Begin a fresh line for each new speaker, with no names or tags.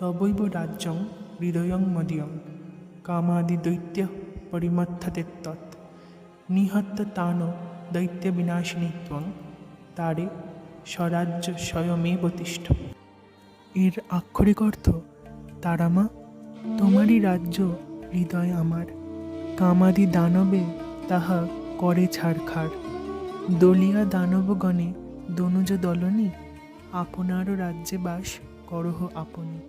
তবৈব রাজ্যং হৃদয়ং মদীয়ং কামাদি দৈত্য পরিমথ্যতে তৎ নিহত্য তান দৈত্য বিনাশিনী ত্বং তারে স্বরাজ্য স্বয়মেব তিষ্ঠ। এর আক্ষরিক অর্থ, তারামা, তোমারই রাজ্য হৃদয় আমার, কামাদি দানবে তাহা করে ছারখার, দলিয়া দানবগণে দনুজ দলনি, আপনার রাজ্যে বাস করহ আপনি।